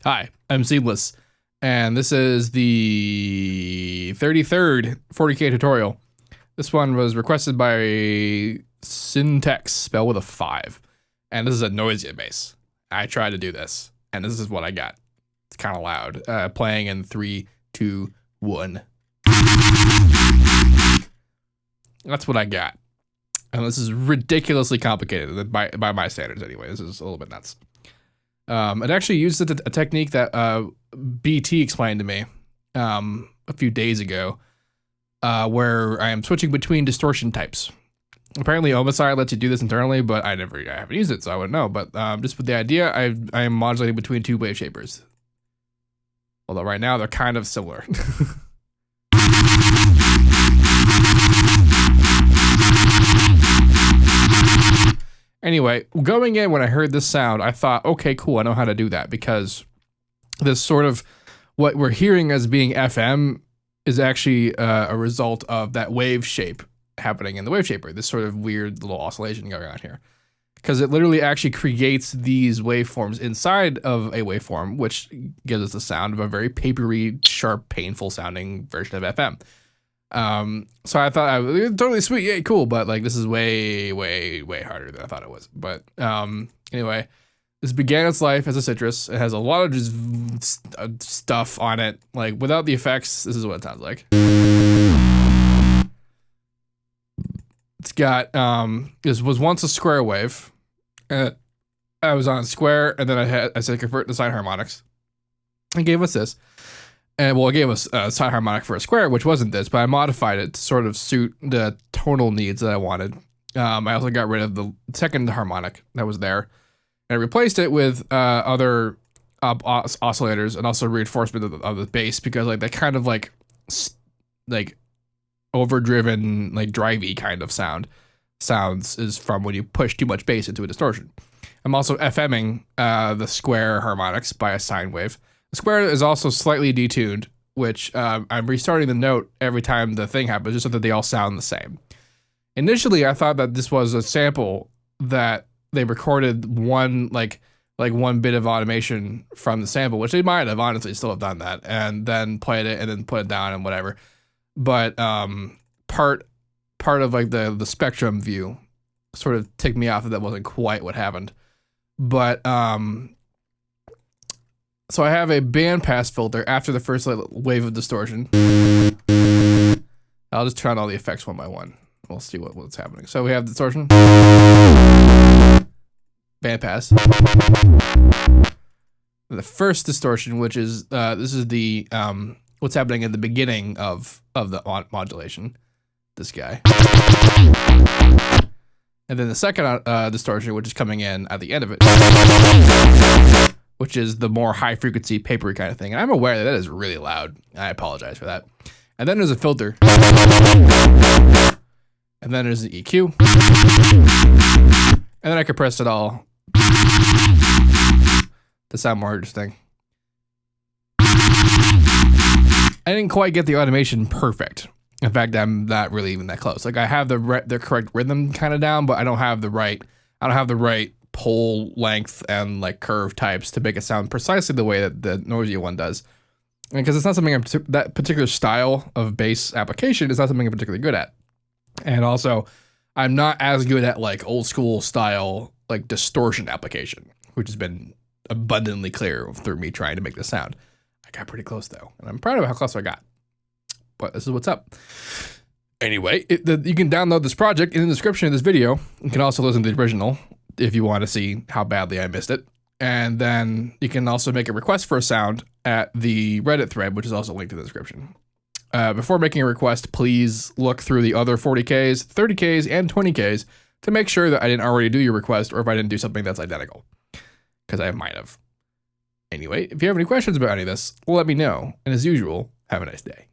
Hi, I'm Seamless, and this is the 33rd 40k tutorial. This one was requested by 5ynteks, spelled with a 5, and this is a Noisia base. I tried to do this, and this is what I got. It's kind of loud. Playing in 3, 2, 1. That's what I got. And this is ridiculously complicated by my standards anyway. This is a little bit nuts. It actually used a technique that BT explained to me a few days ago, where I am switching between distortion types. Apparently, Noisia lets you do this internally, but I haven't used it, so I wouldn't know. But just with the idea, I am modulating between two wave shapers. Although right now they're kind of similar. Anyway, going in when I heard this sound, I thought, okay, cool, I know how to do that, because this sort of what we're hearing as being FM is actually a result of that wave shape happening in the wave shaper, this sort of weird little oscillation going on here. Because it literally actually creates these waveforms inside of a waveform, which gives us the sound of a very papery, sharp, painful sounding version of FM. So I thought totally sweet, yay, cool, but like this is way, way, way harder than I thought it was. But anyway, this began its life as a citrus. It has a lot of just stuff on it. Like without the effects, this is what it sounds like. It's got this was once a square wave. I was on a square, and then I said convert to sine harmonics. It gave us this. And well, it gave us a sine harmonic for a square, which wasn't this, but I modified it to sort of suit the tonal needs that I wanted. I also got rid of the second harmonic that was there, and I replaced it with other oscillators and also reinforcement of the bass, because like that kind of like overdriven, like drivey kind of sounds is from when you push too much bass into a distortion. I'm also FMing the square harmonics by a sine wave. The square is also slightly detuned, which I'm restarting the note every time the thing happens, just so that they all sound the same. Initially, I thought that this was a sample that they recorded one bit of automation from the sample, which they might have honestly still have done that, and then played it and then put it down and whatever. But part of like the spectrum view sort of ticked me off that wasn't quite what happened. But so I have a bandpass filter after the first wave of distortion. I'll just turn on all the effects one by one. We'll see what's happening. So we have distortion, bandpass. The first distortion, which is this is the what's happening in the beginning of the modulation. This guy. And then the second distortion, which is coming in at the end of it, which is the more high frequency papery kind of thing. And I'm aware that is really loud. I apologize for that. And then there's a filter. And then there's the EQ. And then I compress it all to sound more interesting. I didn't quite get the automation perfect. In fact, I'm not really even that close. Like I have the correct rhythm kind of down, but I don't have the right pole length and like curve types to make it sound precisely the way that the Noisia one does. Because it's not something that particular style of bass application is not something I'm particularly good at. And also, I'm not as good at like old school style like distortion application, which has been abundantly clear through me trying to make this sound. I got pretty close though, and I'm proud of how close I got. But this is what's up. Anyway, you can download this project in the description of this video. You can also listen to the original if you want to see how badly I missed it. And then you can also make a request for a sound at the Reddit thread, which is also linked in the description. Before making a request, please look through the other 40Ks, 30Ks, and 20Ks to make sure that I didn't already do your request or if I didn't do something that's identical. Because I might have. Anyway, if you have any questions about any of this, let me know. And as usual, have a nice day.